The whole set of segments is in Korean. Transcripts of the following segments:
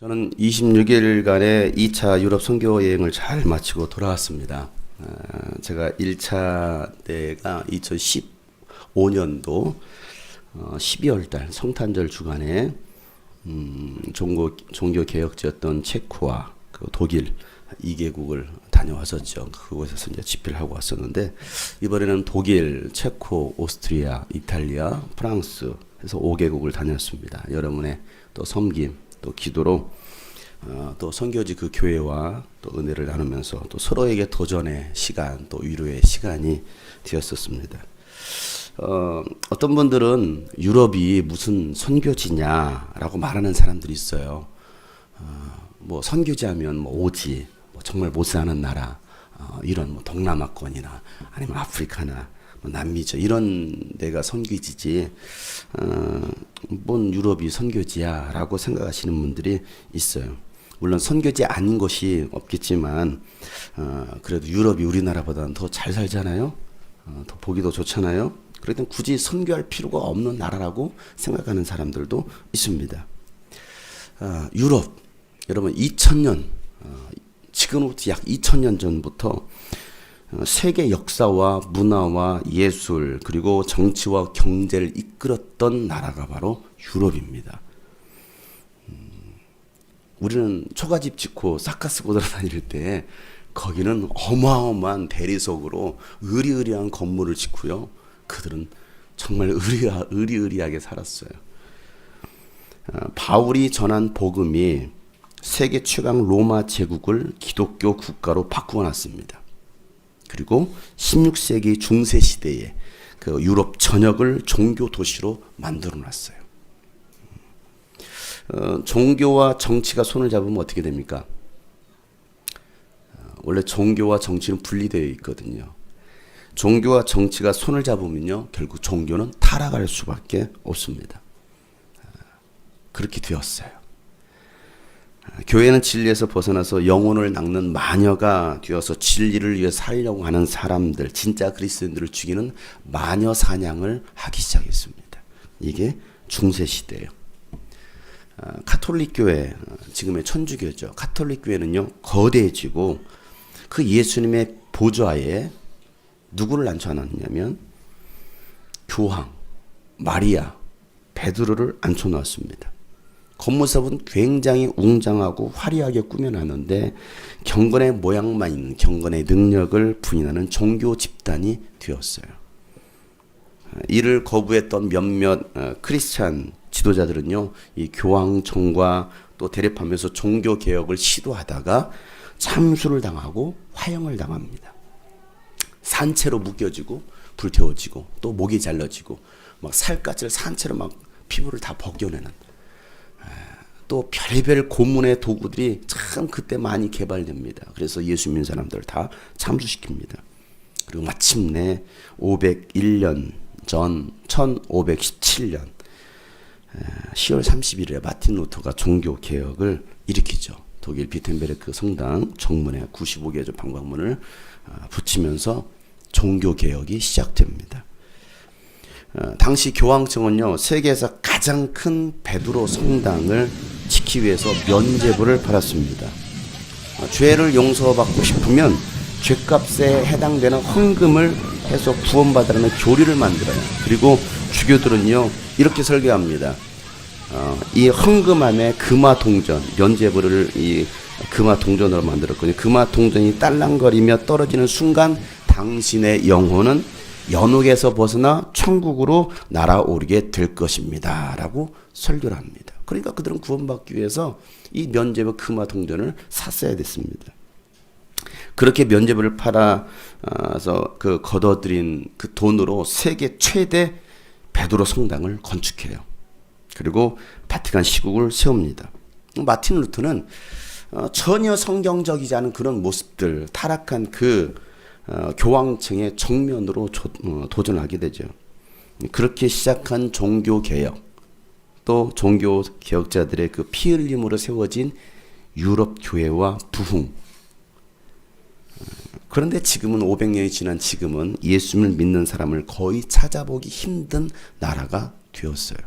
저는 26일간의 2차 유럽 선교 여행을 잘 마치고 돌아왔습니다. 제가 1차 때가 2015년도 12월 달 성탄절 주간에 종교 개혁지였던 체코와 그 독일 2개국을 다녀왔었죠. 그곳에서 이제 집회를 하고 왔었는데, 이번에는 독일, 체코, 오스트리아, 이탈리아, 프랑스 해서 5개국을 다녔습니다. 여러분의 또 섬김, 또 기도로 또 선교지 그 교회와 또 은혜를 나누면서 또 서로에게 도전의 시간, 또 위로의 시간이 되었었습니다. 어떤 분들은 유럽이 무슨 선교지냐라고 말하는 사람들이 있어요. 뭐 선교지 하면 뭐 오지, 뭐 정말 못사는 나라, 이런 뭐 동남아권이나 아니면 아프리카나 뭐 남미죠, 이런 데가 선교지지, 뭔 유럽이 선교지야라고 생각하시는 분들이 있어요. 물론 선교지 아닌 것이 없겠지만, 그래도 유럽이 우리나라보다는 더 잘 살잖아요. 더 보기도 좋잖아요. 그래도 굳이 선교할 필요가 없는 나라라고 생각하는 사람들도 있습니다. 유럽, 여러분 2000년, 지금부터 약 2000년 전부터 세계 역사와 문화와 예술, 그리고 정치와 경제를 이끌었던 나라가 바로 유럽입니다. 우리는 초가집 짓고 싹가 쓰고 돌아다닐 때 거기는 어마어마한 대리석으로 으리으리한 건물을 짓고요. 그들은 정말 의리의리하게 살았어요. 바울이 전한 복음이 세계 최강 로마 제국을 기독교 국가로 바꾸어 놨습니다. 그리고 16세기 중세 시대에 그 유럽 전역을 종교 도시로 만들어 놨어요. 종교와 정치가 손을 잡으면 어떻게 됩니까? 원래 종교와 정치는 분리되어 있거든요. 종교와 정치가 손을 잡으면요, 결국 종교는 타락할 수밖에 없습니다. 그렇게 되었어요. 교회는 진리에서 벗어나서 영혼을 낚는 마녀가 되어서 진리를 위해 살려고 하는 사람들, 진짜 그리스도인들을 죽이는 마녀 사냥을 하기 시작했습니다. 이게 중세 시대예요. 카톨릭 교회, 지금의 천주교죠. 카톨릭 교회는요, 거대해지고 그 예수님의 보좌에 누구를 앉혀놨냐면 교황, 마리아, 베드로를 앉혀놨습니다. 겉모습은 굉장히 웅장하고 화려하게 꾸며놨는데 경건의 모양만 있는, 경건의 능력을 부인하는 종교 집단이 되었어요. 이를 거부했던 몇몇 크리스찬 지도자들은요, 이 교황청과 또 대립하면서 종교 개혁을 시도하다가 참수를 당하고 화형을 당합니다. 산채로 묶여지고 불태워지고 또 목이 잘라지고 막 살갗을 산채로 막 피부를 다 벗겨내는, 또 별의별 고문의 도구들이 참 그때 많이 개발됩니다. 그래서 예수 믿는 사람들을 다 참수시킵니다. 그리고 마침내 501년 전 1517년 10월 31일에 마틴 루터가 종교 개혁을 일으키죠. 독일 비텐베르크 성당 정문에 95개의 방방문을 붙이면서 종교 개혁이 시작됩니다. 당시 교황청은요, 세계에서 가장 큰 베드로 성당을 짓기 위해서 면죄부를 받았습니다. 죄를 용서받고 싶으면 죄값에 해당되는 헌금을 해서 구원받으라는 교리를 만들어요. 그리고 주교들은요, 이렇게 설교합니다. 이 헌금함에 금화동전, 면죄부를 이 금화동전으로 만들었거든요. 금화동전이 딸랑거리며 떨어지는 순간 당신의 영혼은 연옥에서 벗어나 천국으로 날아오르게 될 것입니다 라고 설교를 합니다. 그러니까 그들은 구원받기 위해서 이 면죄부 금화동전을 샀어야 됐습니다. 그렇게 면죄부를 팔아서 그 걷어들인 그 돈으로 세계 최대 베드로 성당을 건축해요. 그리고 바티칸 시국을 세웁니다. 마틴 루터는 전혀 성경적이지 않은 그런 모습들, 타락한 그 교황청의 정면으로 도전하게 되죠. 그렇게 시작한 종교개혁, 또 종교개혁자들의 그 피 흘림으로 세워진 유럽 교회와 부흥. 그런데 지금은 500년이 지난 지금은 예수를 믿는 사람을 거의 찾아보기 힘든 나라가 되었어요.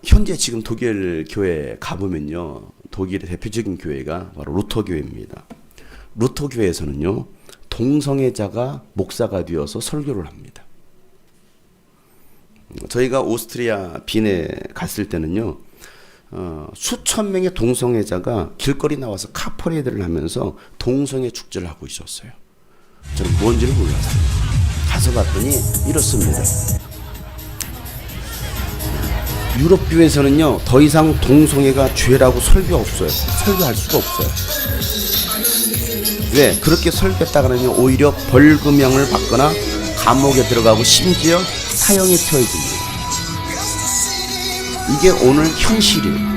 현재 지금 독일 교회 가보면요, 독일의 대표적인 교회가 바로 루터 교회입니다. 루터 교회에서는요, 동성애자가 목사가 되어서 설교를 합니다. 저희가 오스트리아 빈에 갔을 때는요, 수천 명의 동성애자가 길거리 나와서 카퍼레이드를 하면서 동성애 축제를 하고 있었어요. 저는 뭔지를 몰랐어요. 가서 봤더니 이렇습니다. 유럽 교회에서는요, 더 이상 동성애가 죄라고 설교 없어요. 설교할 수가 없어요. 왜? 그렇게 설교했다가는 오히려 벌금형을 받거나 감옥에 들어가고 심지어 사형에 처해집니다. 이게 오늘 현실이에요.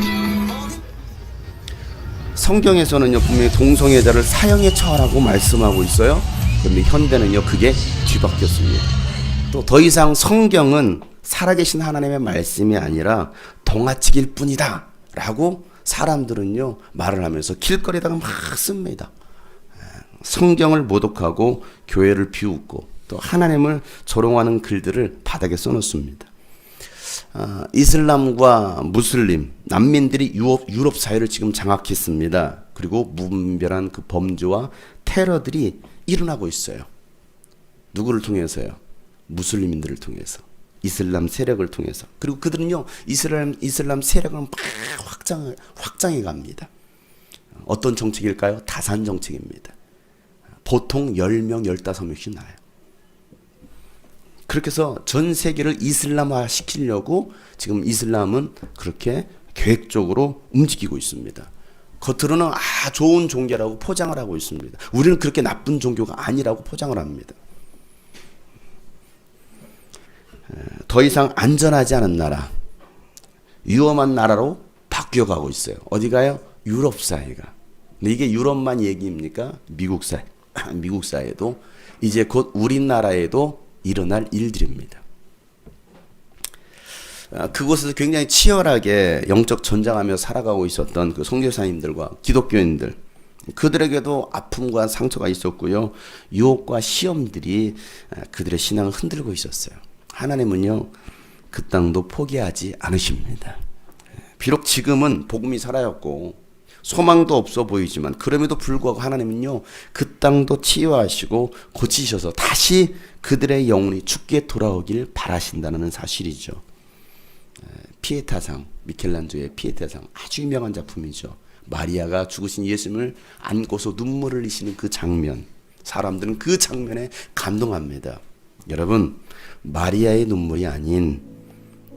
성경에서는요, 분명히 동성애자를 사형에 처하라고 말씀하고 있어요. 그런데 현대는요, 그게 뒤바뀌었습니다. 또 더 이상 성경은 살아계신 하나님의 말씀이 아니라 동화책일 뿐이다 라고 사람들은요, 말을 하면서 길거리에다가 막 씁니다. 성경을 모독하고 교회를 비웃고 또 하나님을 조롱하는 글들을 바닥에 써놓습니다. 이슬람과 무슬림, 난민들이 유럽 사회를 지금 장악했습니다. 그리고 무분별한 그 범죄와 테러들이 일어나고 있어요. 누구를 통해서요? 무슬림인들을 통해서, 이슬람 세력을 통해서. 그리고 그들은요, 이슬람 세력을 막 확장해 갑니다. 어떤 정책일까요? 다산 정책입니다. 보통 10명, 15명씩 나요. 그렇게 해서 전 세계를 이슬람화 시키려고 지금 이슬람은 그렇게 계획적으로 움직이고 있습니다. 겉으로는 좋은 종교라고 포장을 하고 있습니다. 우리는 그렇게 나쁜 종교가 아니라고 포장을 합니다. 더 이상 안전하지 않은 나라, 위험한 나라로 바뀌어가고 있어요. 어디가요? 유럽 사회가. 근데 이게 유럽만 얘기입니까? 미국 사회도 이제 곧 우리나라에도 일어날 일들입니다. 그곳에서 굉장히 치열하게 영적 전쟁하며 살아가고 있었던 그 선교사님들과 기독교인들, 그들에게도 아픔과 상처가 있었고요, 유혹과 시험들이 그들의 신앙을 흔들고 있었어요. 하나님은요, 그 땅도 포기하지 않으십니다. 비록 지금은 복음이 사라졌고 소망도 없어 보이지만 그럼에도 불구하고 하나님은요, 그 땅도 치유하시고 고치셔서 다시 그들의 영혼이 주께 돌아오길 바라신다는 사실이죠. 피에타상, 미켈란조의 피에타상, 아주 유명한 작품이죠. 마리아가 죽으신 예수님을 안고서 눈물을 흘리시는 그 장면, 사람들은 그 장면에 감동합니다. 여러분, 마리아의 눈물이 아닌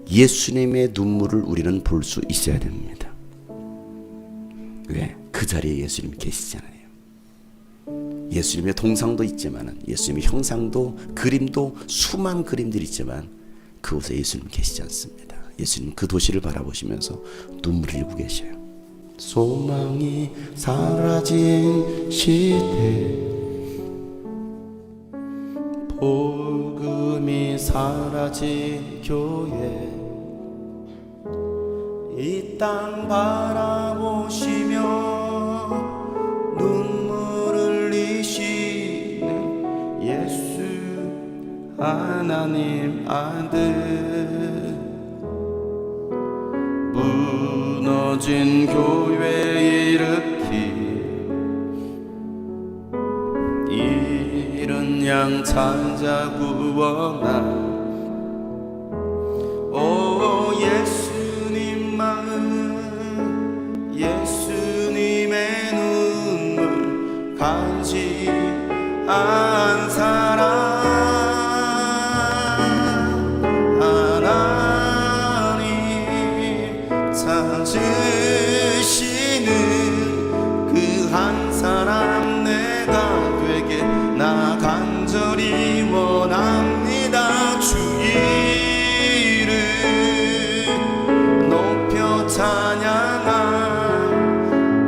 예수님의 눈물을 우리는 볼 수 있어야 됩니다. 왜? 그 자리에 예수님 계시잖아요. 예수님의 동상도 있지만, 예수님의 형상도, 그림도, 수많은 그림들이 있지만 그곳에 예수님 계시지 않습니다. 예수님 그 도시를 바라보시면서 눈물을 흘리고 계셔요. 소망이 사라진 시대, 복음이 사라진 교회, 이 땅 바라보시며 눈물을 흘리시는 예수 하나님 아들, 무너진 교회 일으키 잃은 양 찾아 구원하. 오 예수님만, 예수님의 눈물 간직한 사람, 찾으시는 그 한 사람 내가 되게 나 간절히 원합니다. 주 이름 높여 찬양한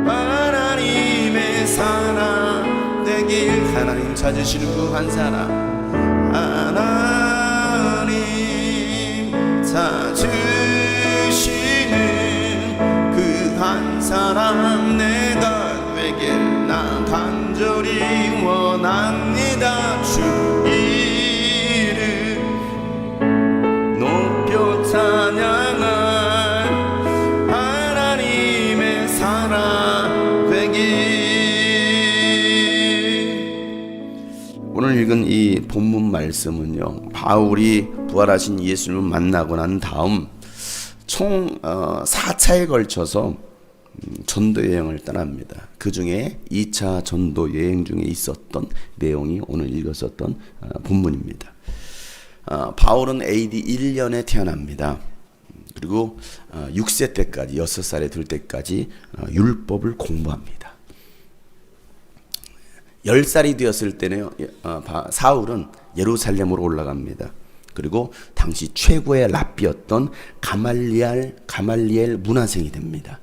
하나님의 사람 되길. 하나님 찾으시는 그 한 사람, 하나님 찾으시는 한 사람 내가 되길 나 간절히 원합니다. 주 이름 높여 찬양하 하나 되기. 오늘 읽은 이 본문 말씀은요, 바울이 부활하신 예수님을 만나고 난 다음 총 4차에 걸쳐서 전도 여행을 떠납니다. 그 중에 2차 전도 여행 중에 있었던 내용이 오늘 읽었었던 본문입니다. 바울은 AD 1년에 태어납니다. 그리고 6세 때까지, 6살에 들 때까지 율법을 공부합니다. 10살이 되었을 때는 사울은 예루살렘으로 올라갑니다. 그리고 당시 최고의 랍비였던 가말리엘 문화생이 됩니다.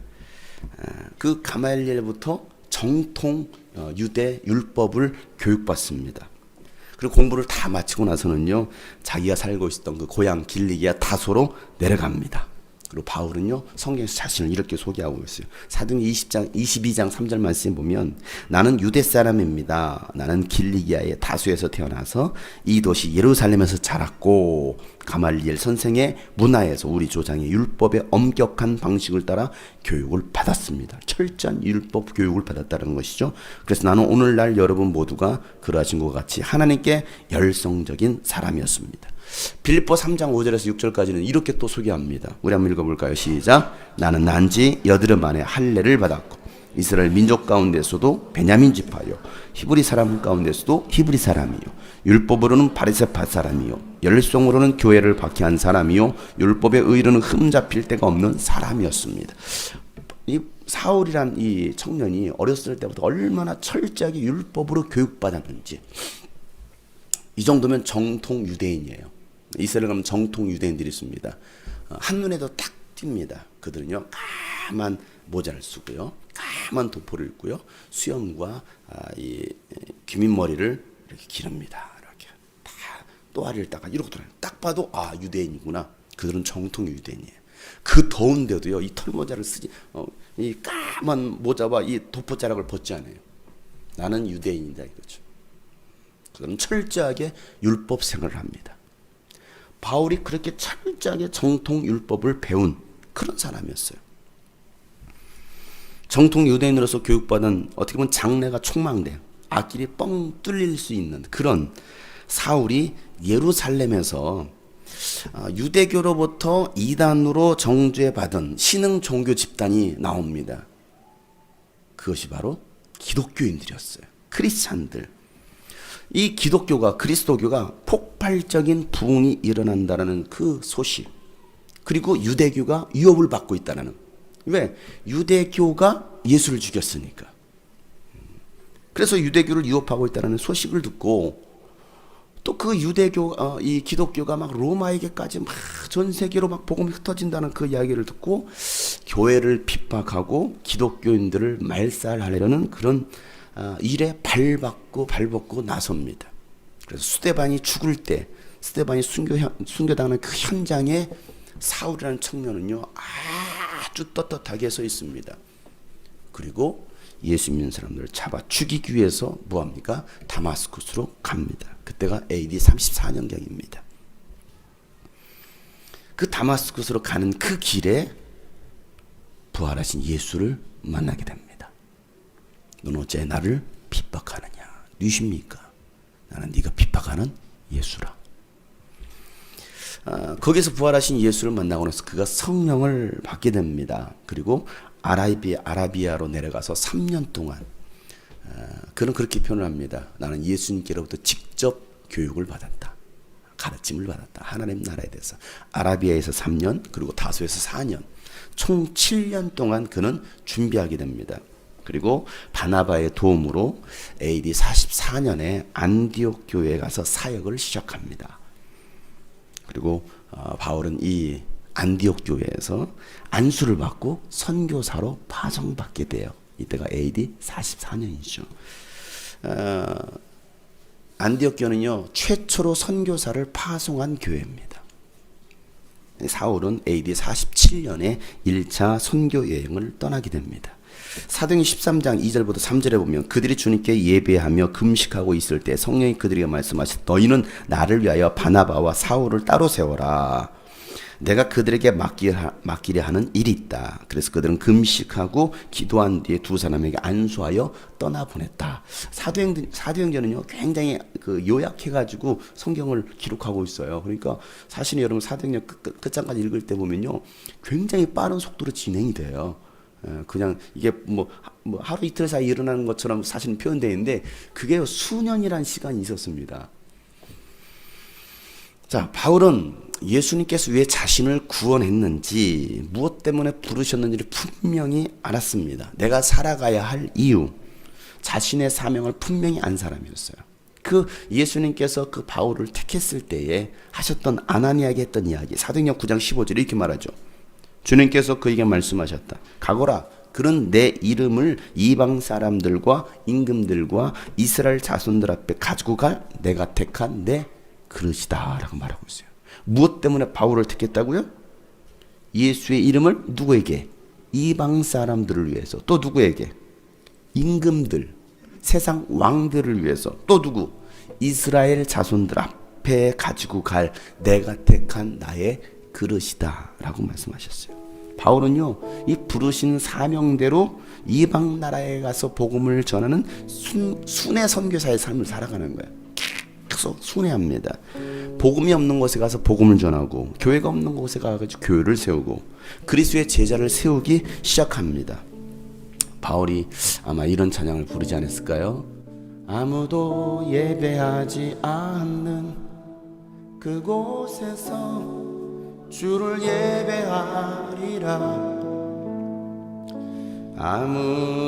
그 가말리엘부터 정통 유대 율법을 교육받습니다. 그리고 공부를 다 마치고 나서는요, 자기가 살고 있었던 그 고향 길리기아 다소로 내려갑니다. 그리고 바울은요, 성경에서 자신을 이렇게 소개하고 있어요. 사도행전 22장 3절 말씀에 보면, 나는 유대 사람입니다. 나는 길리기아의 다소에서 태어나서 이 도시 예루살렘에서 자랐고, 가말리엘 선생의 문화에서 우리 조상의 율법의 엄격한 방식을 따라 교육을 받았습니다. 철저한 율법 교육을 받았다는 것이죠. 그래서 나는 오늘날 여러분 모두가 그러하신 것 같이 하나님께 열성적인 사람이었습니다. 빌립보 3장 5절에서 6절까지는 이렇게 또 소개합니다. 우리 한번 읽어볼까요? 시작. 나는 난지 여드름 안에 할례를 받았고 이스라엘 민족 가운데서도 베냐민 지파요, 히브리 사람 가운데서도 히브리 사람이요, 율법으로는 바리새파 사람이요, 열성으로는 교회를 박해한 사람이요, 율법의 의로는 흠잡힐 데가 없는 사람이었습니다. 이 사울이란 이 청년이 어렸을 때부터 얼마나 철저하게 율법으로 교육받았는지, 이 정도면 정통 유대인이에요. 이스라엘 가면 정통 유대인들이 있습니다. 한눈에도 딱 띕니다. 그들은요, 까만 모자를 쓰고요, 까만 도포를 입고요, 수염과 이 귀밑머리를 이렇게 기릅니다. 이렇게 다 또아리를 닦아 이러고 돌아요. 딱 봐도 유대인이구나. 그들은 정통 유대인이에요. 그 더운데도요, 이 털모자를 쓰지, 이 까만 모자와 이 도포자락을 벗지 않아요. 나는 유대인이다 이거죠. 그들은 철저하게 율법 생활을 합니다. 바울이 그렇게 철저하게 정통 율법을 배운 그런 사람이었어요. 정통 유대인으로서 교육받은, 어떻게 보면 장래가 촉망된, 앞길이 뻥 뚫릴 수 있는 그런 사울이 예루살렘에서 유대교로부터 이단으로 정죄받은 신흥 종교 집단이 나옵니다. 그것이 바로 기독교인들이었어요. 크리스찬들. 이 기독교가, 그리스도교가 폭발적인 부흥이 일어난다는 그 소식, 그리고 유대교가 위협을 받고 있다는, 왜? 유대교가 예수를 죽였으니까. 그래서 유대교를 위협하고 있다는 소식을 듣고, 또 그 유대교, 이 기독교가 막 로마에게까지 막 전 세계로 막 복음이 흩어진다는 그 이야기를 듣고 교회를 핍박하고 기독교인들을 말살하려는 그런 일에 발벗고 나섭니다. 그래서 스데반이 죽을 때, 스데반이 순교당하는 그 현장에 사울이라는 청년은요, 아주 떳떳하게 서 있습니다. 그리고 예수 믿는 사람들을 잡아 죽이기 위해서 뭐합니까? 다마스쿠스로 갑니다. 그때가 AD 34년경입니다. 그 다마스쿠스로 가는 그 길에 부활하신 예수를 만나게 됩니다. 너는 어째 나를 핍박하느냐? 누구십니까? 나는 네가 핍박하는 예수라. 거기서 부활하신 예수를 만나고 나서 그가 성령을 받게 됩니다. 그리고 아라비아로 내려가서 3년 동안 그는 그렇게 표현을 합니다. 나는 예수님께로부터 직접 교육을 받았다. 가르침을 받았다. 하나님 나라에 대해서. 아라비아에서 3년, 그리고 다소에서 4년. 총 7년 동안 그는 준비하게 됩니다. 그리고 바나바의 도움으로 AD 44년에 안디옥 교회에 가서 사역을 시작합니다. 그리고 바울은 이 안디옥 교회에서 안수를 받고 선교사로 파송받게 돼요. 이때가 AD 44년이죠. 안디옥 교회는요, 최초로 선교사를 파송한 교회입니다. 사울은 AD 47년에 1차 선교 여행을 떠나게 됩니다. 사도행전 13장 2절부터 3절에 보면 그들이 주님께 예배하며 금식하고 있을 때 성령이 그들에게 말씀하시되 너희는 나를 위하여 바나바와 사울을 따로 세워라. 내가 그들에게 맡기려 하는 일이 있다. 그래서 그들은 금식하고 기도한 뒤에 두 사람에게 안수하여 떠나보냈다. 사도행전은요 굉장히 그 요약해가지고 성경을 기록하고 있어요. 그러니까 사실 여러분 사도행전 끝장까지 읽을 때 보면요 굉장히 빠른 속도로 진행이 돼요. 그냥 이게 뭐 하루 이틀 사이 일어나는 것처럼 사실은 표현되어 있는데 그게 수년이라는 시간이 있었습니다. 자, 바울은 예수님께서 왜 자신을 구원했는지 무엇 때문에 부르셨는지를 분명히 알았습니다. 내가 살아가야 할 이유, 자신의 사명을 분명히 안 사람이었어요. 그 예수님께서 그 바울을 택했을 때에 하셨던 아나니아에게 했던 이야기, 사도행전 9장 15절에 이렇게 말하죠. 주님께서 그에게 말씀하셨다. 가거라. 그는 내 이름을 이방 사람들과 임금들과 이스라엘 자손들 앞에 가지고 갈 내가 택한 내 그릇이다 라고 말하고 있어요. 무엇 때문에 바울을 택했다고요? 예수의 이름을 누구에게? 이방 사람들을 위해서. 또 누구에게? 임금들, 세상 왕들을 위해서. 또 누구? 이스라엘 자손들 앞에 가지고 갈 내가 택한 나의 그릇이다 라고 말씀하셨어요. 바울은요 이 부르신 사명대로 이방 나라에 가서 복음을 전하는 순회 선교사의 삶을 살아가는 거예요. 계속 순회합니다. 복음이 없는 곳에 가서 복음을 전하고 교회가 없는 곳에 가서 교회를 세우고 그리스도의 제자를 세우기 시작합니다. 바울이 아마 이런 찬양을 부르지 않았을까요? 아무도 예배하지 않는 그곳에서 주를 예배하리라.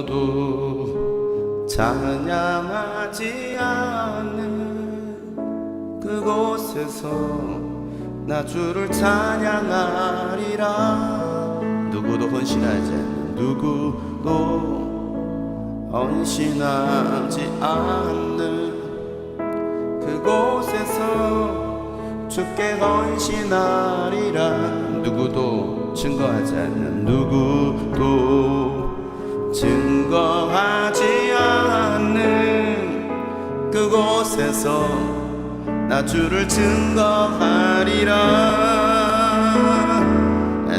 아무도 찬양하지 않는 그곳에서 나 주를 찬양하리라. 누구도 헌신하지 않는, 누구도 헌신하지 않는 그곳에서 주께 헌신하리라. 누구도 증거하지 않는, 누구도 증거하지 않는 그곳에서 나 주를 증거하리라.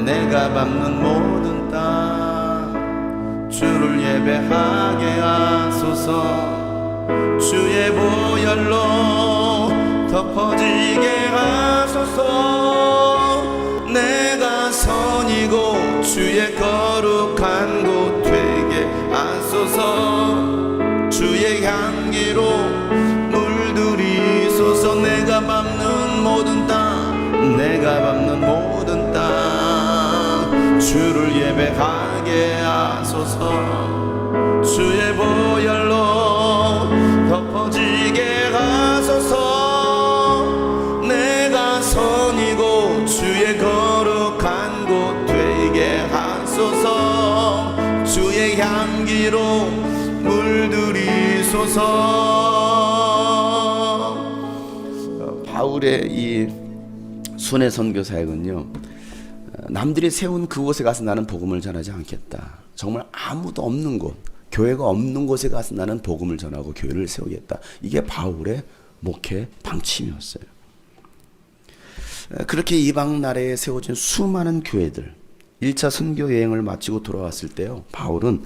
내가 밟는 모든 땅 주를 예배하게 하소서. 주의 보혈로 덮어지게 하소서. 내가 선이고 주의 거룩한 곳 되게 하소서. 주의 향기로 물들이소서. 내가 밟는 모든 땅, 내가 밟는 모든 땅 주를 예배하게 하소서. 주의 보혈로 덮어지게 하소서. 내가 선이고 주의 거룩한 곳 되게 하소서. 주의 향기로 물들이소서. 바울의 이 순회 선교 사역은요, 남들이 세운 그곳에 가서 나는 복음을 전하지 않겠다. 정말 아무도 없는 곳, 교회가 없는 곳에 가서 나는 복음을 전하고 교회를 세우겠다. 이게 바울의 목회 방침이었어요. 그렇게 이방 나라에 세워진 수많은 교회들, 1차 선교 여행을 마치고 돌아왔을 때요, 바울은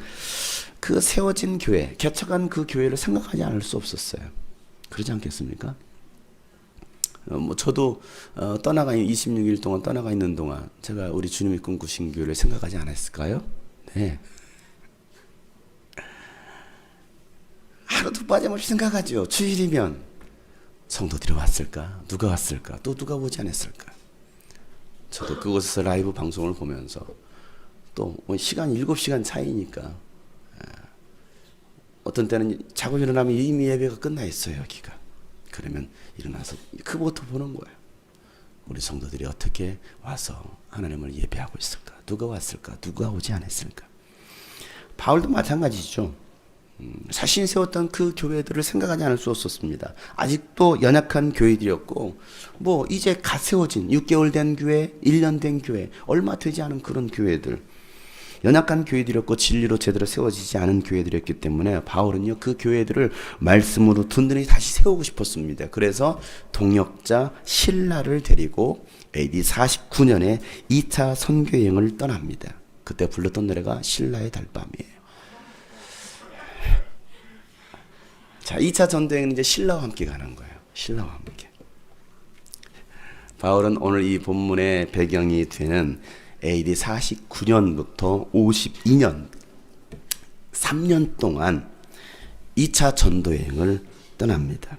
그 세워진 교회, 개척한 그 교회를 생각하지 않을 수 없었어요. 그러지 않겠습니까? 저도 떠나가 26일 동안 떠나가 있는 동안 제가 우리 주님이 꿈꾸신 교회를 생각하지 않았을까요? 네. 하루도 빠짐없이 생각하죠. 주일이면 성도들이 왔을까? 누가 왔을까? 또 누가 오지 않았을까? 저도 그곳에서 라이브 방송을 보면서 또 시간 7시간 차이니까 어떤 때는 자고 일어나면 이미 예배가 끝나 있어요, 여기가. 그러면 일어나서 그것부터 보는 거예요. 우리 성도들이 어떻게 와서 하나님을 예배하고 있을까? 누가 왔을까? 누가 오지 않았을까? 바울도 마찬가지죠. 자신이 세웠던 그 교회들을 생각하지 않을 수 없었습니다. 아직도 연약한 교회들이었고, 이제 갓 세워진 6개월 된 교회, 1년 된 교회, 얼마 되지 않은 그런 교회들. 연약한 교회들이었고 진리로 제대로 세워지지 않은 교회들이었기 때문에 바울은요 그 교회들을 말씀으로 든든히 다시 세우고 싶었습니다. 그래서 동역자 실라를 데리고 AD 49년에 2차 선교 여행을 떠납니다. 그때 불렀던 노래가 실라의 달밤이에요. 자, 2차 전도여행은 이제 신라와 함께 가는 거예요. 신라와 함께. 바울은 오늘 이 본문의 배경이 되는 AD 49년부터 52년 3년 동안 2차 전도여행을 떠납니다.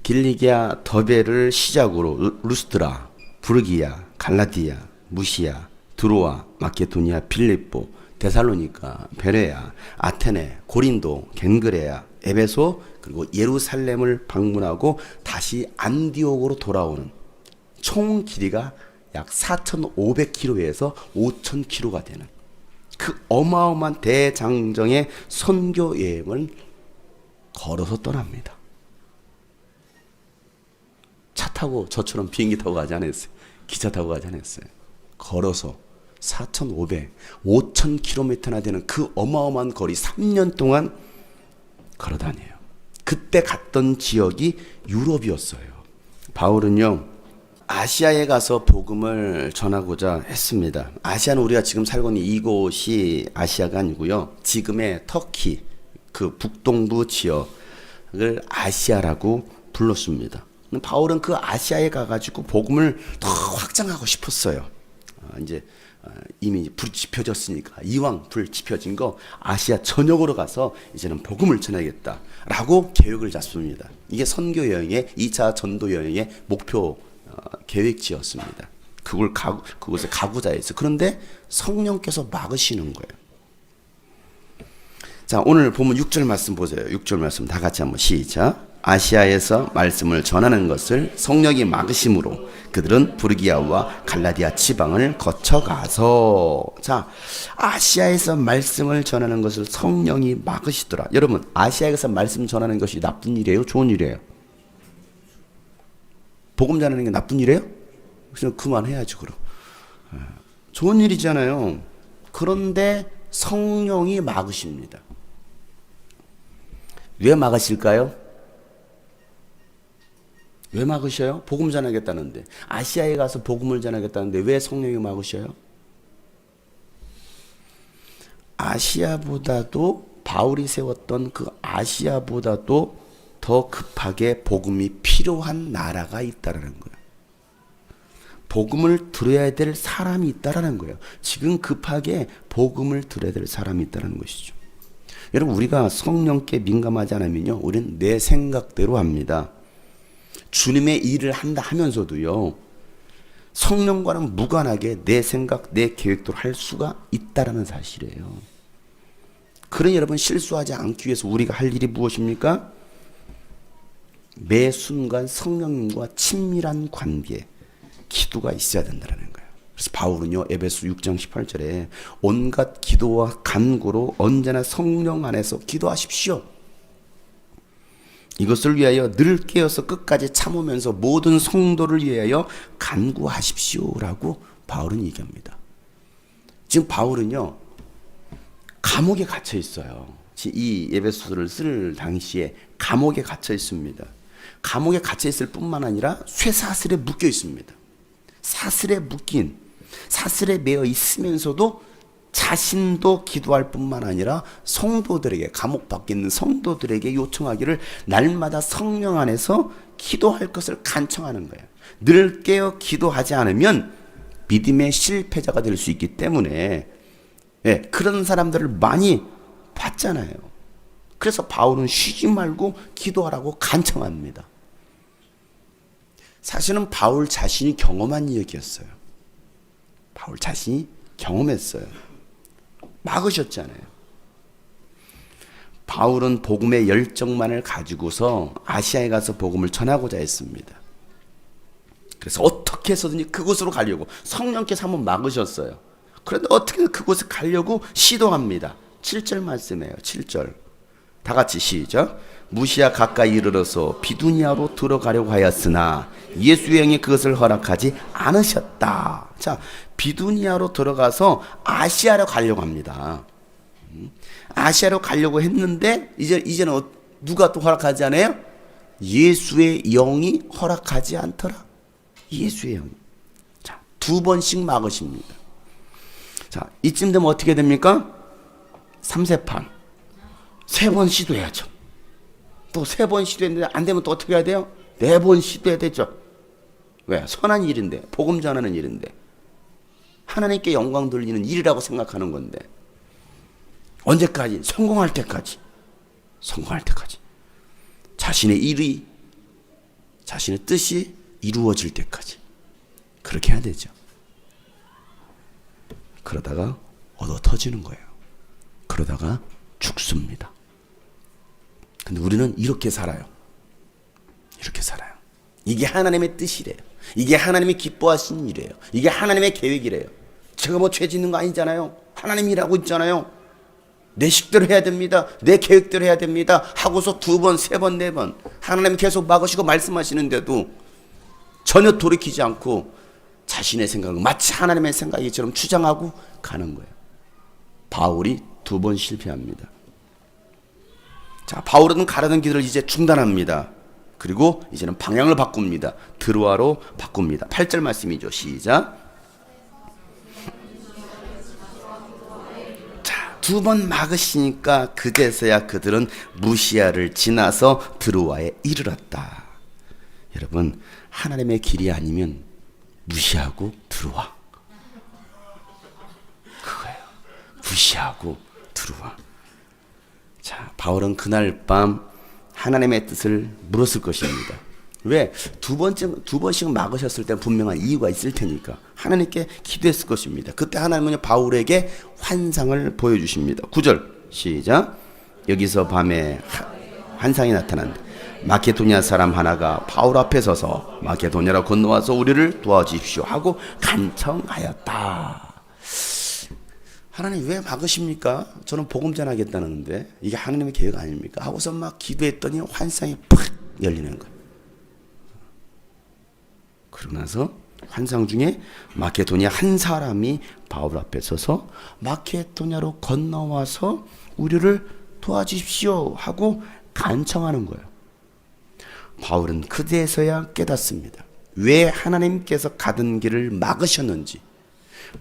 길리기아 더베를 시작으로 루스드라, 부르기아, 갈라디아, 무시아, 드로아, 마케도니아, 빌립보, 데살로니가, 베레아, 아테네, 고린도, 겐그레아, 에베소 그리고 예루살렘을 방문하고 다시 안디옥으로 돌아오는 총 길이가 약 4,500km에서 5,000km가 되는 그 어마어마한 대장정의 선교 여행을 걸어서 떠납니다. 차 타고 저처럼 비행기 타고 가지 않았어요. 기차 타고 가지 않았어요. 걸어서 4,500, 5,000km나 되는 그 어마어마한 거리 3년 동안 걸어 다녀요. 그때 갔던 지역이 유럽이었어요. 바울은요 아시아에 가서 복음을 전하고자 했습니다. 아시아는 우리가 지금 살고 있는 이곳이 아시아가 아니고요. 지금의 터키 그 북동부 지역을 아시아라고 불렀습니다. 바울은 그 아시아에 가가지고 복음을 더 확장하고 싶었어요. 이제 이미 불이 지펴졌으니까 이왕 불 지펴진 거 아시아 전역으로 가서 이제는 복음을 전하겠다라고 계획을 잡습니다. 이게 선교 여행의 2차 전도 여행의 목표 계획지였습니다. 그곳에 가고자 했어요. 그런데 성령께서 막으시는 거예요. 자, 오늘 보면 6절 말씀 보세요. 6절 말씀 다 같이 한번 시작. 아시아에서 말씀을 전하는 것을 성령이 막으심으로 그들은 부르기아와 갈라디아 지방을 거쳐가서 자 아시아에서 말씀을 전하는 것을 성령이 막으시더라. 여러분 아시아에서 말씀 전하는 것이 나쁜 일이에요? 좋은 일이에요? 복음 전하는 게 나쁜 일이에요? 그래서 그만해야지 그럼. 좋은 일이잖아요. 그런데 성령이 막으십니다. 왜 막으실까요? 왜 막으셔요? 복음 전하겠다는데 아시아에 가서 복음을 전하겠다는데 왜 성령이 막으셔요? 아시아보다도 바울이 세웠던 그 아시아보다도 더 급하게 복음이 필요한 나라가 있다라는 거예요. 복음을 들어야 될 사람이 있다라는 거예요. 지금 급하게 복음을 들어야 될 사람이 있다는 것이죠. 여러분 우리가 성령께 민감하지 않으면요, 우리는 내 생각대로 합니다. 주님의 일을 한다 하면서도요, 성령과는 무관하게 내 생각, 내 계획대로 할 수가 있다라는 사실이에요. 그러니 여러분 실수하지 않기 위해서 우리가 할 일이 무엇입니까? 매 순간 성령님과 친밀한 관계, 기도가 있어야 된다는 거예요. 그래서 바울은요 에베소 6장 18절에 온갖 기도와 간구로 언제나 성령 안에서 기도하십시오. 이것을 위하여 늘 깨어서 끝까지 참으면서 모든 성도를 위하여 간구하십시오라고 바울은 얘기합니다. 지금 바울은요 감옥에 갇혀 있어요. 이 에베소서를 쓸 당시에 감옥에 갇혀 있습니다. 감옥에 갇혀 있을 뿐만 아니라 쇠사슬에 묶여 있습니다. 사슬에 묶인, 사슬에 매어 있으면서도 자신도 기도할 뿐만 아니라 성도들에게, 감옥 밖에 있는 성도들에게 요청하기를 날마다 성령 안에서 기도할 것을 간청하는 거예요. 늘 깨어 기도하지 않으면 믿음의 실패자가 될 수 있기 때문에 그런 사람들을 많이 봤잖아요. 그래서 바울은 쉬지 말고 기도하라고 간청합니다. 사실은 바울 자신이 경험한 이야기였어요. 바울 자신이 경험했어요. 막으셨잖아요. 바울은 복음의 열정만을 가지고서 아시아에 가서 복음을 전하고자 했습니다. 그래서 어떻게 해서든지 그곳으로 가려고 성령께서 한번 막으셨어요. 그런데 어떻게 그곳에 가려고 시도합니다. 7절 말씀이에요. 7절. 다 같이 시작. 무시야 가까이 이르러서 비두니아로 들어가려고 하였으나 예수의 영이 그것을 허락하지 않으셨다. 자, 비두니아로 들어가서 아시아로 가려고 합니다. 아시아로 가려고 했는데 이제는 누가 또 허락하지 않아요? 예수의 영이 허락하지 않더라. 예수의 영이. 자, 2번씩 막으십니다. 자, 이쯤 되면 어떻게 됩니까? 3세판. 3번 시도해야죠. 또 3번 시도했는데 안 되면 또 어떻게 해야 돼요? 4번 시도해야 되죠. 왜? 선한 일인데, 복음 전하는 일인데, 하나님께 영광 돌리는 일이라고 생각하는 건데, 언제까지? 성공할 때까지. 성공할 때까지. 자신의 일이, 자신의 뜻이 이루어질 때까지. 그렇게 해야 되죠. 그러다가 얻어 터지는 거예요. 그러다가 죽습니다. 근데 우리는 이렇게 살아요. 이렇게 살아요. 이게 하나님의 뜻이래요. 이게 하나님이 기뻐하신 일이에요. 이게 하나님의 계획이래요. 제가 뭐 죄 짓는 거 아니잖아요. 하나님이라고 있잖아요. 내 식대로 해야 됩니다. 내 계획대로 해야 됩니다. 하고서 2번, 3번, 4번 하나님 계속 막으시고 말씀하시는데도 전혀 돌이키지 않고 자신의 생각을 마치 하나님의 생각이처럼 주장하고 가는 거예요. 바울이 2번 실패합니다. 자, 바울은 가려던 길을 이제 중단합니다. 그리고 이제는 방향을 바꿉니다. 드로아로 바꿉니다. 8절 말씀이죠. 시작. 자, 2번 막으시니까 그제서야 그들은 무시아를 지나서 드로아에 이르렀다. 여러분, 하나님의 길이 아니면 무시하고 들어와. 그거예요. 무시하고 들어와. 자, 바울은 그날 밤 하나님의 뜻을 물었을 것입니다. 왜? 두 번씩 막으셨을 때 분명한 이유가 있을 테니까 하나님께 기도했을 것입니다. 그때 하나님은 바울에게 환상을 보여주십니다. 9절 시작. 여기서 밤에 환상이 나타난다. 마케도니아 사람 하나가 바울 앞에 서서 마케도니아로 건너와서 우리를 도와주십시오 하고 간청하였다. 하나님 왜 막으십니까? 저는 복음 전하겠다는데 이게 하나님의 계획 아닙니까? 하고서 막 기도했더니 환상이 팍 열리는 거예요. 그러고 나서 환상 중에 마케도니아 한 사람이 바울 앞에 서서 마케도니아로 건너와서 우리를 도와주십시오 하고 간청하는 거예요. 바울은 그제서야 깨닫습니다. 왜 하나님께서 가던 길을 막으셨는지,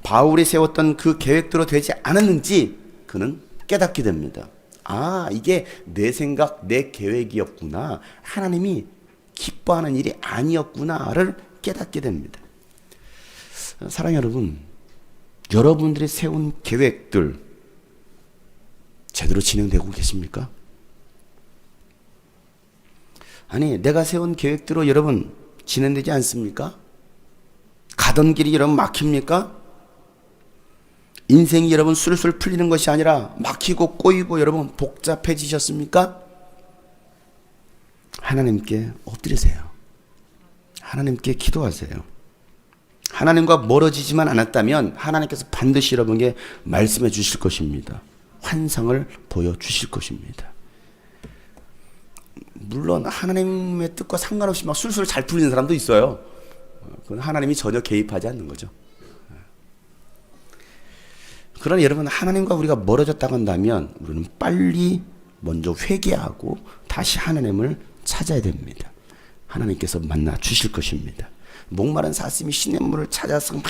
바울이 세웠던 그 계획대로 되지 않았는지 그는 깨닫게 됩니다. 아, 이게 내 생각, 내 계획이었구나. 하나님이 기뻐하는 일이 아니었구나를 깨닫게 됩니다. 사랑하는 여러분, 여러분들이 세운 계획들 제대로 진행되고 계십니까? 아니, 내가 세운 계획대로 여러분 진행되지 않습니까? 가던 길이 여러분 막힙니까? 인생이 여러분 술술 풀리는 것이 아니라 막히고 꼬이고 여러분 복잡해지셨습니까? 하나님께 엎드리세요. 하나님께 기도하세요. 하나님과 멀어지지만 않았다면 하나님께서 반드시 여러분에게 말씀해 주실 것입니다. 환상을 보여주실 것입니다. 물론 하나님의 뜻과 상관없이 막 술술 잘 풀리는 사람도 있어요. 그건 하나님이 전혀 개입하지 않는 거죠. 그러나 여러분, 하나님과 우리가 멀어졌다고 한다면 우리는 빨리 먼저 회개하고 다시 하나님을 찾아야 됩니다. 하나님께서 만나 주실 것입니다. 목마른 사슴이 시냇물을 찾아서 막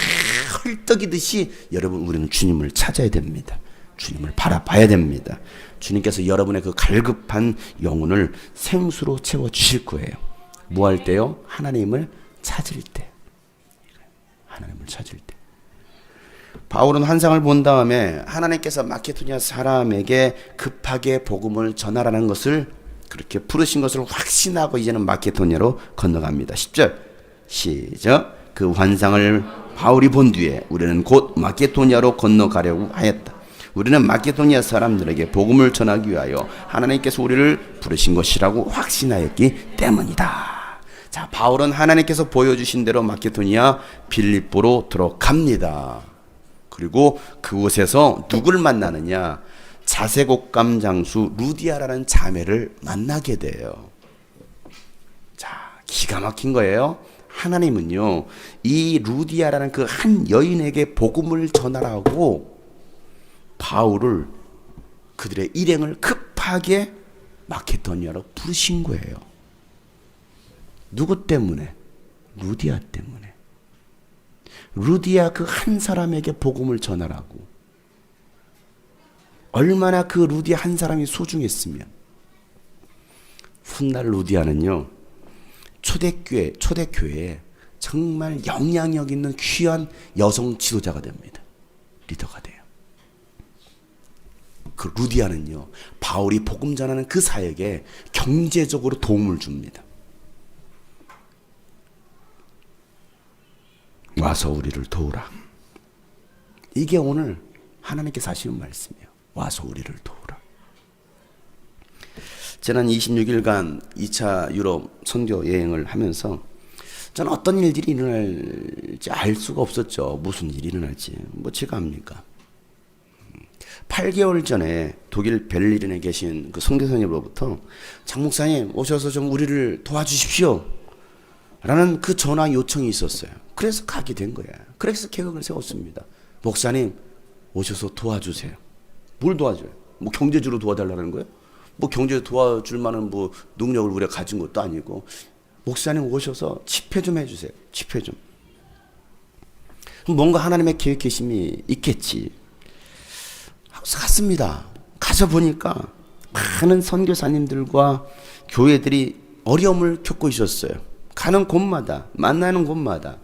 헐떡이듯이 여러분, 우리는 주님을 찾아야 됩니다. 주님을 바라봐야 됩니다. 주님께서 여러분의 그 갈급한 영혼을 생수로 채워주실 거예요. 뭐 할 때요? 하나님을 찾을 때. 하나님을 찾을 때. 바울은 환상을 본 다음에 하나님께서 마케도니아 사람에게 급하게 복음을 전하라는 것을, 그렇게 부르신 것을 확신하고 이제는 마케도니아로 건너갑니다. 10절 시작. 그 환상을 바울이 본 뒤에 우리는 곧 마케도니아로 건너가려고 하였다. 우리는 마케도니아 사람들에게 복음을 전하기 위하여 하나님께서 우리를 부르신 것이라고 확신하였기 때문이다. 자, 바울은 하나님께서 보여주신 대로 마케도니아 빌립보로 들어갑니다. 그리고 그곳에서 누구를 만나느냐? 자색옥감 장수 루디아라는 자매를 만나게 돼요. 자, 기가 막힌 거예요. 하나님은요, 이 루디아라는 그 한 여인에게 복음을 전하라고 바울을 그들의 일행을 급하게 마케도니아로 부르신 거예요. 누구 때문에? 루디아 때문에. 루디아 그 한 사람에게 복음을 전하라고. 얼마나 그 루디아 한 사람이 소중했으면. 훗날 루디아는요, 초대교회에 정말 영향력 있는 귀한 여성 지도자가 됩니다. 리더가 돼요. 그 루디아는요, 바울이 복음 전하는 그 사역에 경제적으로 도움을 줍니다. 와서 우리를 도우라. 이게 오늘 하나님께서 하시는 말씀이에요. 와서 우리를 도우라. 지난 26일간 2차 유럽 선교 여행을 하면서 저는 어떤 일들이 일어날지 알 수가 없었죠. 무슨 일이 일어날지. 뭐 제가 압니까? 8개월 전에 독일 베를린에 계신 그 선교사님으로부터 장 목사님 오셔서 좀 우리를 도와주십시오 라는 그 전화 요청이 있었어요. 그래서 가게 된 거예요. 그래서 계획을 세웠습니다. 목사님 오셔서 도와주세요. 뭘 도와줘요? 뭐 경제적으로 도와달라는 거예요? 뭐 경제 도와줄 만한 뭐 능력을 우리가 가진 것도 아니고, 목사님 오셔서 집회 좀 해주세요. 집회 좀. 뭔가 하나님의 계획 계심이 있겠지. 갔습니다. 가서 보니까 많은 선교사님들과 교회들이 어려움을 겪고 있었어요. 가는 곳마다, 만나는 곳마다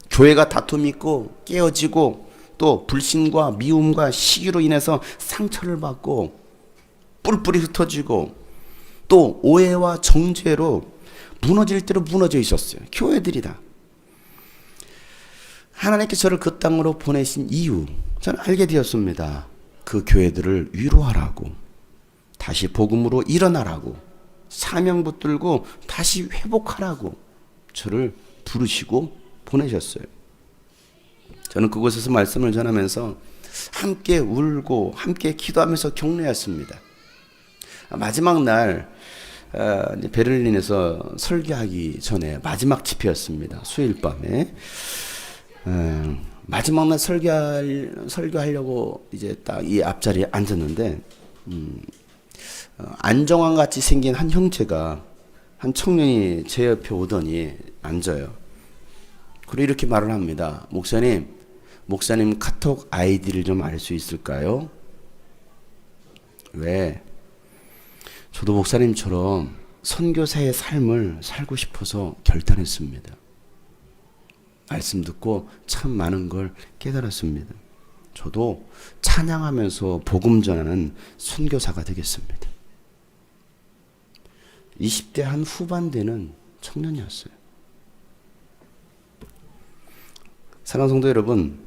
교회가 다툼이 있고 깨어지고, 또 불신과 미움과 시기로 인해서 상처를 받고 뿔뿔이 흩어지고, 또 오해와 정죄로 무너질 대로 무너져 있었어요. 교회들이 다. 하나님께서 저를 그 땅으로 보내신 이유, 저는 알게 되었습니다. 그 교회들을 위로하라고, 다시 복음으로 일어나라고, 사명 붙들고 다시 회복하라고 저를 부르시고 보내셨어요. 저는 그곳에서 말씀을 전하면서 함께 울고 함께 기도하면서 격려했습니다. 마지막 날 베를린에서 설교하기 전에 마지막 집회였습니다. 수요일 밤에 마지막 날 설교하려고 이제 딱 이 앞자리에 앉았는데, 안정환 같이 생긴 한 형제가, 한 청년이 제 옆에 오더니 앉아요. 그리고 이렇게 말을 합니다. 목사님 카톡 아이디를 좀 알 수 있을까요? 왜? 저도 목사님처럼 선교사의 삶을 살고 싶어서 결단했습니다. 말씀 듣고 참 많은 걸 깨달았습니다. 저도 찬양하면서 복음 전하는 선교사가 되겠습니다. 20대 한 후반대는 청년이었어요. 사랑하는 성도 여러분,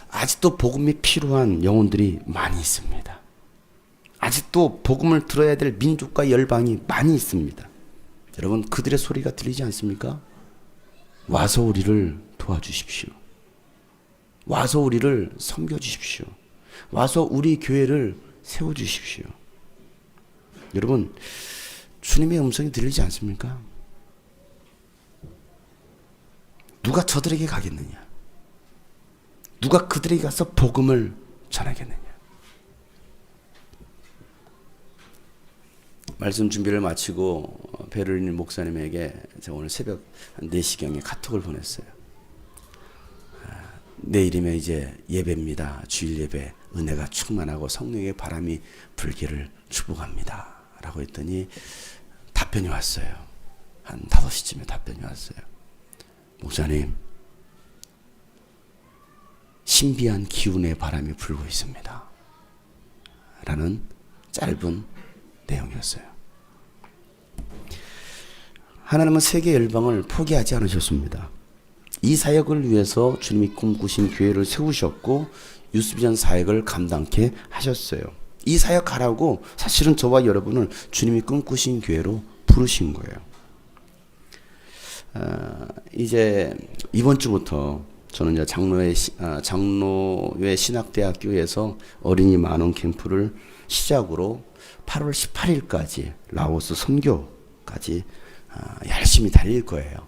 아직도 복음이 필요한 영혼들이 많이 있습니다. 아직도 복음을 들어야 될 민족과 열방이 많이 있습니다. 여러분, 그들의 소리가 들리지 않습니까? 와서 우리를 도와주십시오. 와서 우리를 섬겨주십시오. 와서 우리 교회를 세워주십시오. 여러분, 주님의 음성이 들리지 않습니까? 누가 저들에게 가겠느냐? 누가 그들에게 가서 복음을 전하겠느냐? 말씀 준비를 마치고 베를린 목사님에게 제가 오늘 새벽 한 4시경에 카톡을 보냈어요. 내일이면 이제 예배입니다. 주일 예배, 은혜가 충만하고 성령의 바람이 불기를 축복합니다 라고 했더니 답변이 왔어요. 한 5시쯤에 답변이 왔어요. 목사님, 신비한 기운의 바람이 불고 있습니다 라는 짧은 내용이었어요. 하나님은 세계 열방을 포기하지 않으셨습니다. 이 사역을 위해서 주님이 꿈꾸신 교회를 세우셨고 유스비전 사역을 감당케 하셨어요. 이 사역 가라고 사실은 저와 여러분을 주님이 꿈꾸신 교회로 부르신 거예요. 이제 이번 주부터 저는 이제 장로회 신학대학교에서 어린이 만원 캠프를 시작으로 8월 18일까지 라오스 선교까지 열심히 달릴 거예요.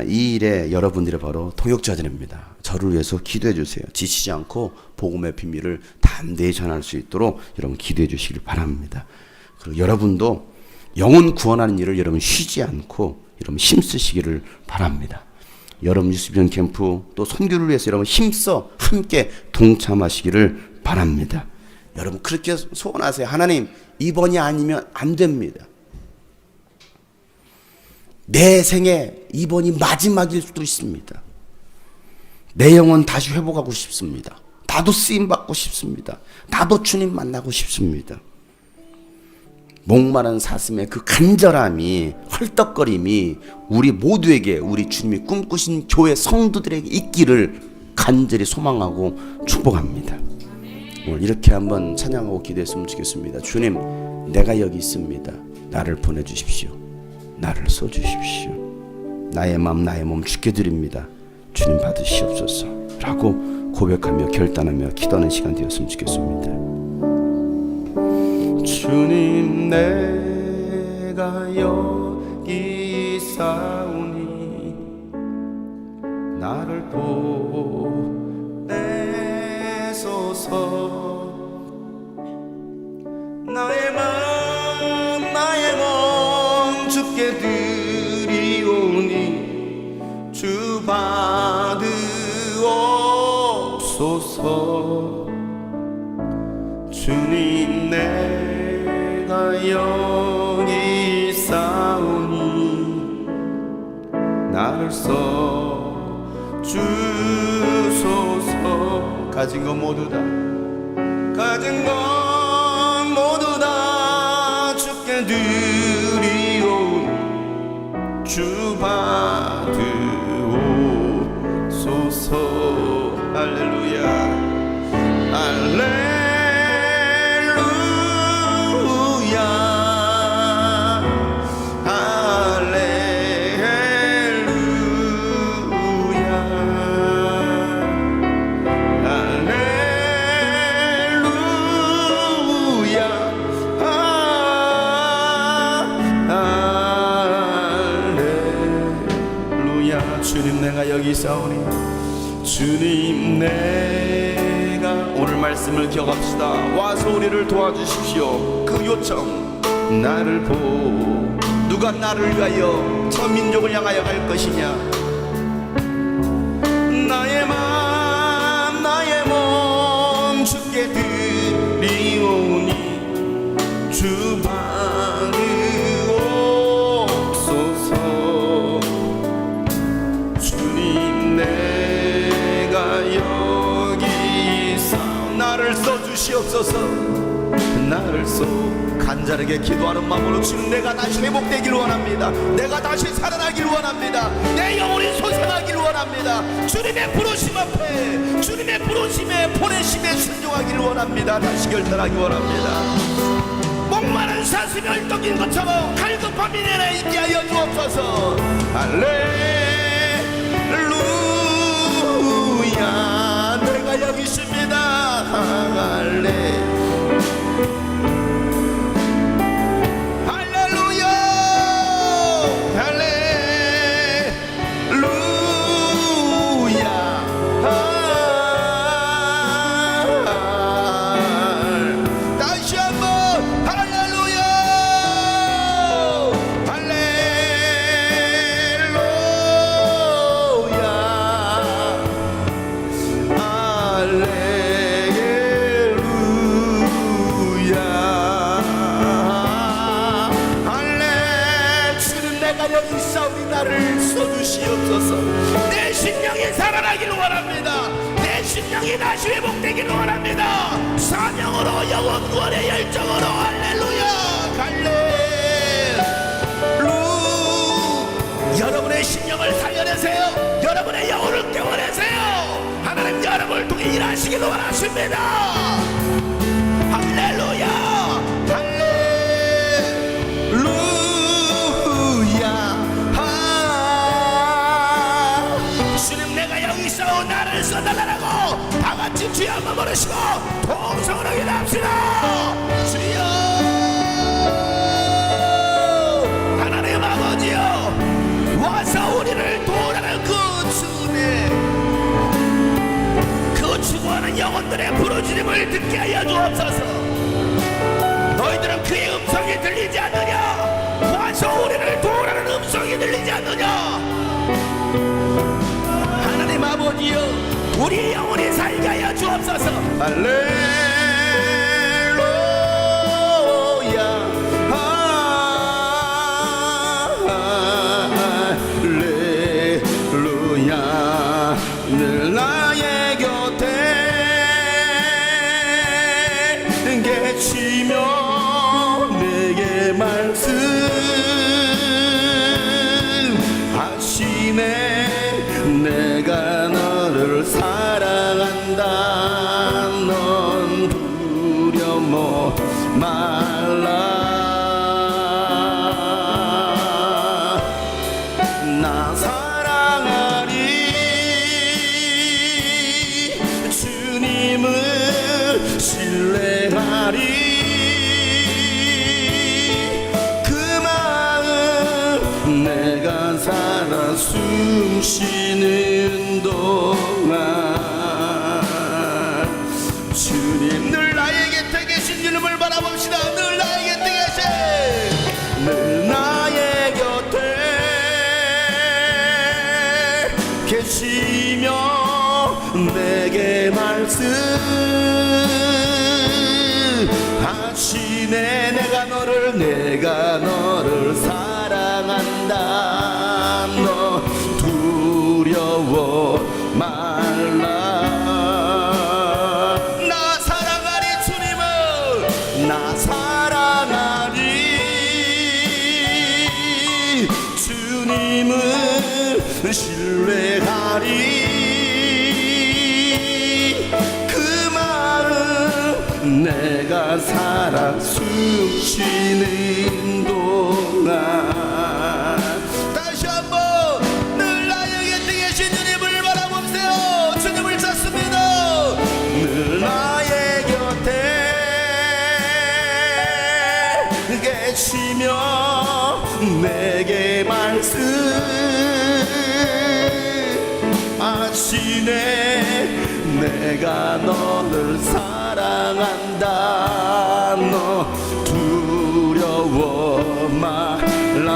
이 일에 여러분들이 바로 동역자들입니다. 저를 위해서 기도해 주세요. 지치지 않고 복음의 비밀을 담대히 전할 수 있도록 여러분 기도해 주시길 바랍니다. 그리고 여러분도 영혼 구원하는 일을 여러분 쉬지 않고 여러분 힘쓰시기를 바랍니다. 여러분 유스비전 캠프 또 선교를 위해서 여러분 힘써 함께 동참하시기를 바랍니다. 여러분 그렇게 소원하세요. 하나님, 이번이 아니면 안 됩니다. 내 생에 이번이 마지막일 수도 있습니다. 내 영혼 다시 회복하고 싶습니다. 나도 쓰임 받고 싶습니다. 나도 주님 만나고 싶습니다. 목마른 사슴의 그 간절함이, 헐떡거림이 우리 모두에게, 우리 주님이 꿈꾸신 교회 성도들에게 있기를 간절히 소망하고 축복합니다. 오늘 이렇게 한번 찬양하고 기도했으면 좋겠습니다. 주님, 내가 여기 있습니다. 나를 보내주십시오. 나를 써주십시오. 나의 마음 나의 몸 주께 드립니다. 주님 받으시옵소서 라고 고백하며 결단하며 기도하는 시간 되었으면 좋겠습니다. 주님, 내가 여기 있사오니 나를 보내소서. 나의 마음 나의 몸 주께 드리오니 주 받으옵소서. 주님, 내가 여기 있사오니 나를 써주소서. 가진 것 모두 다, 가진 것 모두 다 주께 드리오니 주 받으옵소서. 할렐루야, 할렐루야. 주님, 내가 여기 있사오니 주님, 내가 오늘 말씀을 기억합시다. 와서 우리를 도와주십시오. 그 요청, 나를 보고 누가 나를 위하여 저 민족을 향하여 갈 것이냐. 나의 마음 나의 몸 주께 드리오니 주 주시옵소서. 나를 써 간절하게 기도하는 마음으로 주님, 내가 다시 회복되기를 원합니다. 내가 다시 살아나기를 원합니다. 내 영혼이 소생하기를 원합니다. 주님의 부르심 앞에, 주님의 부르심에 보내심에 순종하기를 원합니다. 다시 결단하기 원합니다. 목마른 사슴이 헐떡인 것처럼 갈급함이 내내 있게 하여 주옵소서. 할렐루야, 내가 여기 있습니다. 할렐루야, 할렐루야. 다시 한번 할렐루야, 여기 싸우니 나를 써주시옵소서. 내 심령이 살아나기를 원합니다. 내 심령이 다시 회복되기를 원합니다. 사명으로, 영혼 구원의 열정으로. 할렐루야, 할렐루야. 여러분의 심령을 살려내세요. 여러분의 영혼을 깨워내세요. 하나님 여러분을 통해 일하시기를 원하십니다. 할렐루야. 주님, 내가 여기 있사오니 부르시고 통성으로 기도합시다. 주여 하나님 아버지여, 와서 우리를 도우라는 그 주님의 그 추구하는 영혼들의 부르짖음을 듣게 하여 주옵소서. 너희들은 그의 음성이 들리지 않느냐? 와서 우리를 도우라는 음성이 들리지 않느냐? 하나님 아버지여, 우리 영혼이 살게 하여 주옵소서. 할렐루야, 할렐루야. 늘 나의 곁에 계시며 내게 말씀하시네. 내가 너를 사랑한다. 넌 두려워 말라. 나 사랑하리. 주님을 신뢰하리. 그 마음 내가 살아 숨쉬는 동안 주님, 늘 나의 곁에 계신 주님을 바라봅시다. 늘 나의 곁에 계신, 늘 나의 곁에 계시며 내게 말씀하시네. 내가 너를 사랑한다. 너 두려워 말라. 나 사랑하리. 주님을 나 사랑하리. 주님을 신뢰하리. 그 마음 내가 살아 숨쉬는 동안. 다시 한번 늘 나의 곁에 계신 주님을 바라보세요. 주님을 찾습니다. 늘 나의 곁에 계시며 내게 말씀하시네. 내가 너를 사랑한다. 너 두려워 말라.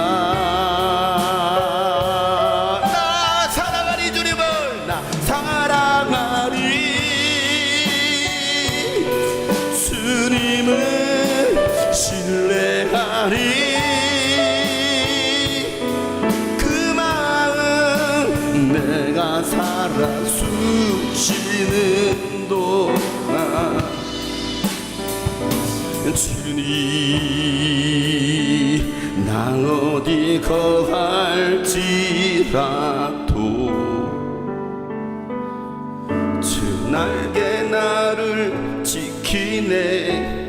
나 사랑하리. 주님을 나 사랑하리. 주님을 신뢰하리. 그 마음 내가 살아 숨쉬는 동안 주님, 나 어디 거할지라도 주 날개 나를 지키네.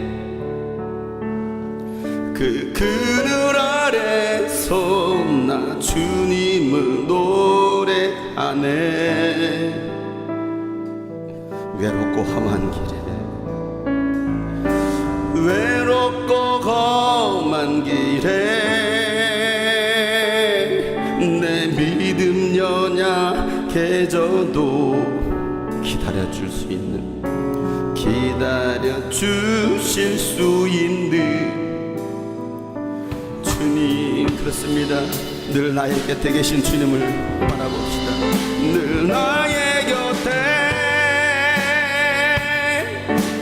그 그늘 아래서 나 주님을 노래하네. 외롭고 험한 길에, 외롭고 험한 길에 내 믿음 연약해져도 기다려줄 수 있는, 기다려주실 수 있는 주님. 그렇습니다. 늘 나의 곁에 계신 주님을 바라봅시다. 늘 나의 곁에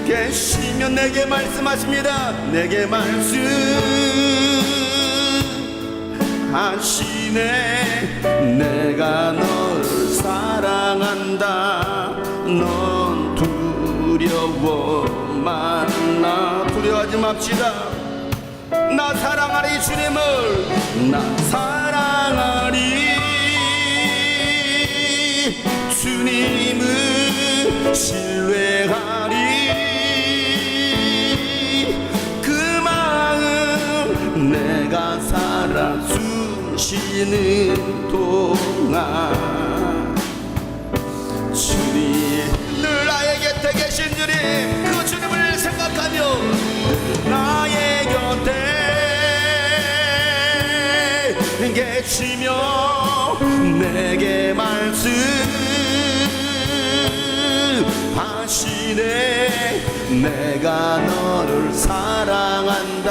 계시며 내게 말씀하십니다. 내게 말씀하시네. 내가 너를 사랑한다. 넌 두려워 말라. 두려워하지 맙시다. 나 사랑하리. 주님을 나 사랑하리. 주님을 신뢰하리. 그 마음 내가 살아 숨쉬는 동안 주님, 늘 나의 곁에 계신 주님 주님, 그 주님을 생각하며 나의 곁에 계시며 내게 말씀하시네. 내가 너를 사랑한다.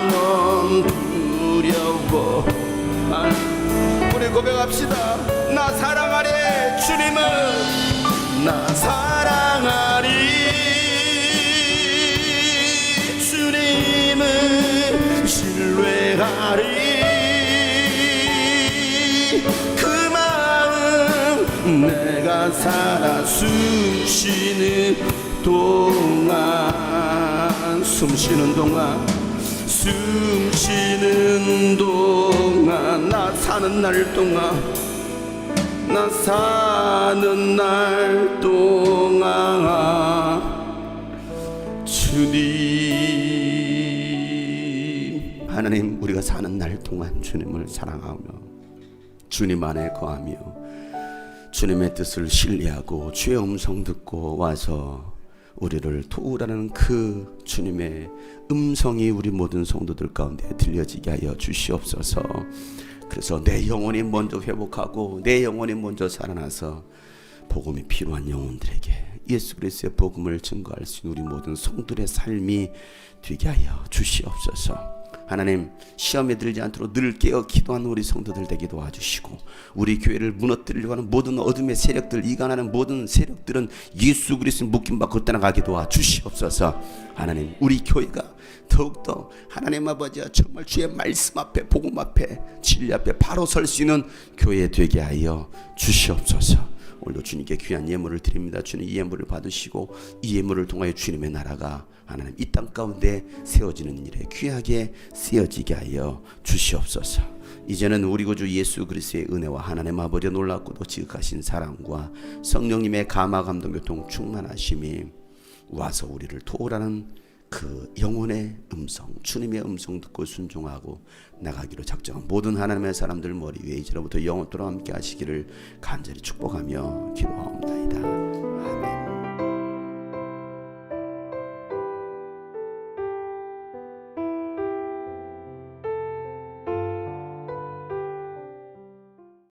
넌 두려워. 우리 고백합시다. 나 사랑하리. 주님은 나 사랑하리. 주님은 신뢰하리. 그 마음 내가 살아 숨쉬는 동안, 숨쉬는 동안, 숨쉬는 동안, 나 사는 날 동안, 나 사는 날 동안 주님, 하나님, 우리가 사는 날 동안 주님을 사랑하며 주님 안에 거하며 주님의 뜻을 신뢰하고 주의 음성 듣고 와서 우리를 도우라는 그 주님의 음성이 우리 모든 성도들 가운데 들려지게 하여 주시옵소서. 그래서 내 영혼이 먼저 회복하고 내 영혼이 먼저 살아나서 복음이 필요한 영혼들에게 예수 그리스도의 복음을 증거할 수 있는 우리 모든 성도들의 삶이 되게 하여 주시옵소서. 하나님, 시험에 들지 않도록 늘 깨어 기도하는 우리 성도들 되게 도와주시고, 우리 교회를 무너뜨리려고 하는 모든 어둠의 세력들, 이간하는 모든 세력들은 예수 그리스도의 묶임받고 떠나가게 도와주시옵소서. 하나님, 우리 교회가 더욱더 하나님 아버지와 정말 주의 말씀 앞에, 복음 앞에, 진리 앞에 바로 설 수 있는 교회 되게 하여 주시옵소서. 오늘도 주님께 귀한 예물을 드립니다. 주님, 이 예물을 받으시고 이 예물을 통하여 주님의 나라가 하나님 이 땅 가운데 세워지는 일에 귀하게 쓰여지게 하여 주시옵소서. 이제는 우리 구주 예수 그리스도의 은혜와 하나님 아버지의 놀랍고도 지극하신 사랑과 성령님의 감화 감동 교통 충만하심이 와서 우리를 도우라는 그 영혼의 음성, 주님의 음성 듣고 순종하고 나가기로 작정한 모든 하나님의 사람들 머리 위에 이제로부터 영원토록 함께 하시기를 간절히 축복하며 기도하옵나이다.